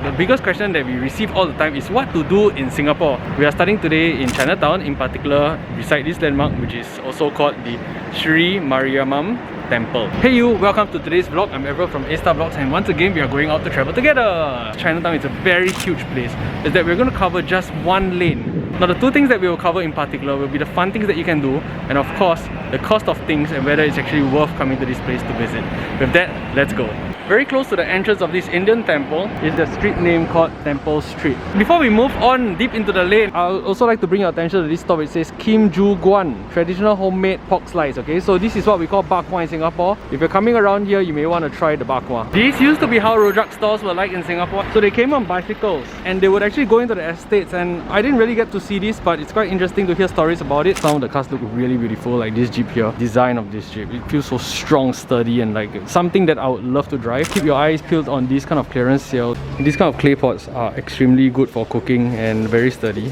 The biggest question that we receive all the time is what to do in Singapore. We are starting today in Chinatown, in particular beside this landmark, which is also called the Sri Mariamman Temple. Hey you, welcome to today's vlog. I'm Everett from A-Star Vlogs, and once again we are going out to travel together. Chinatown is a very huge place. Is that we're going to cover just one lane. Now the two things that we will cover in particular will be the fun things that you can do, and of course the cost of things and whether it's actually worth coming to this place to visit. With that, let's go. Very close to the entrance of this Indian temple is the street name called Temple Street. Before we move on deep into the lane, I would also like to bring your attention to this stop. It says Kim Ju Guan, traditional homemade pork slice. Okay, so this is what we call bak kwa in Singapore. If you're coming around here, you may want to try the bak kwa. These used to be how rojak stores were like in Singapore. So they came on bicycles and they would actually go into the estates, and I didn't really get to see this, but it's quite interesting to hear stories about it. Some of the cars look really beautiful, like this Jeep here. Design of this Jeep, it feels so strong, sturdy, and like something that I would love to drive. Keep your eyes peeled on these kind of clearance sales. These kind of clay pots are extremely good for cooking and very sturdy.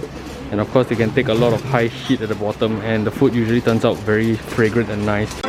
And of course they can take a lot of high heat at the bottom, and the food usually turns out very fragrant and nice.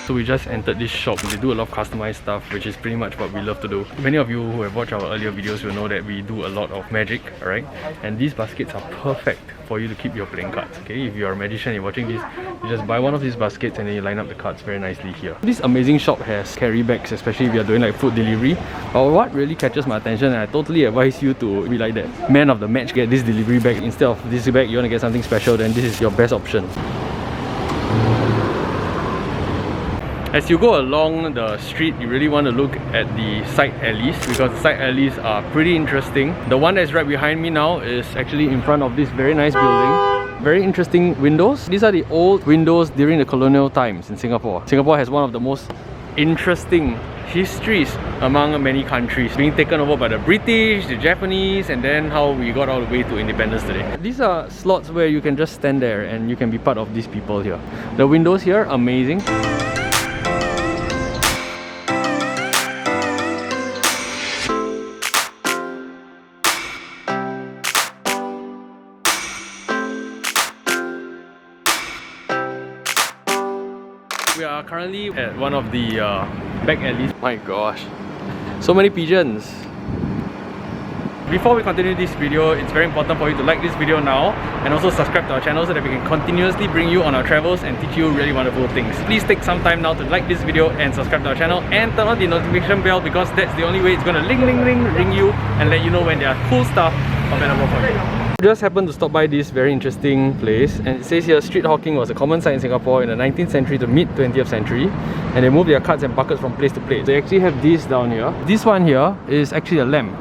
So we just entered this shop. They do a lot of customized stuff, which is pretty much what we love to do. Many of you who have watched our earlier videos will know that we do a lot of magic, right? And these baskets are perfect for you to keep your playing cards. Okay, if you're a magician, you're watching this, you just buy one of these baskets and then you line up the cards very nicely here. This amazing shop has carry bags, especially if you're doing like food delivery. But what really catches my attention, and I totally advise you to be like that man of the match, get this delivery bag. Instead of this bag, you want to get something special, then this is your best option. As you go along the street, you really want to look at the side alleys, because the side alleys are pretty interesting. The one that's right behind me now is actually in front of this very nice building. Very interesting windows. These are the old windows during the colonial times in Singapore. Singapore has one of the most interesting histories among many countries, being taken over by the British, the Japanese, and then how we got all the way to independence today. These are slots where you can just stand there and you can be part of these people here. The windows here, amazing. We are currently at one of the back alleys. My gosh, so many pigeons. Before we continue this video, it's very important for you to like this video now and also subscribe to our channel so that we can continuously bring you on our travels and teach you really wonderful things. Please take some time now to like this video and subscribe to our channel and turn on the notification bell, because that's the only way it's going to ring you and let you know when there are cool stuff available for you. Just happened to stop by this very interesting place, and it says here street hawking was a common sight in Singapore in the 19th century to mid 20th century, and they moved their carts and buckets from place to place. They actually have this down here. This one here is actually a lamp.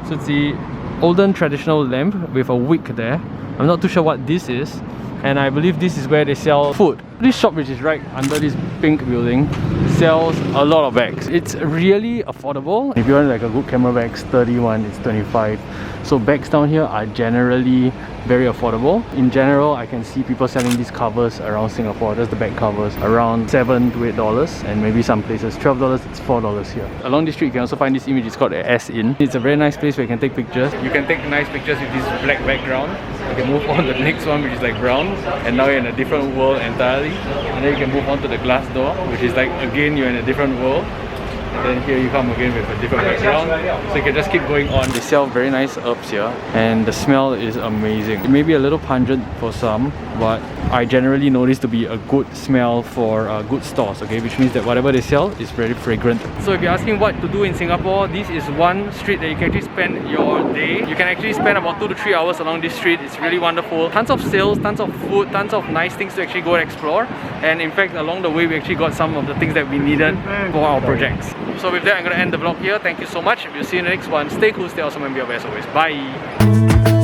So it's the olden traditional lamp with a wick there. I'm not too sure what this is, and I believe this is where they sell food. This shop, which is right under this pink building, sells a lot of bags. It's really affordable. If you want like a good camera bag, sturdy one, it's 25. So bags down here are generally very affordable. In general, I can see people selling these covers around Singapore. That's the back covers, around $7 to $8, and maybe some places $12, it's $4 here. Along the street, you can also find this image. It's called the S Inn. It's a very nice place where you can take pictures. You can take nice pictures with this black background. You can move on to the next one, which is like brown, and now you're in a different world entirely. And then you can move on to the glass door, which is like, again, you're in a different world. And then here you come again with a different background, so you can just keep going on. They sell very nice herbs here, and the smell is amazing. It may be a little pungent for some, but I generally know this to be a good smell for good stores, okay? Which means that whatever they sell is very fragrant. So if you're asking what to do in Singapore, this is one street that you can actually spend your day. You can actually spend about 2 to 3 hours along this street. It's really wonderful. Tons of sales, tons of food, tons of nice things to actually go and explore. And in fact, along the way, we actually got some of the things that we needed for our projects. So with that, I'm going to end the vlog here. Thank you so much. We'll see you in the next one. Stay cool, stay awesome, and be your best always. Bye!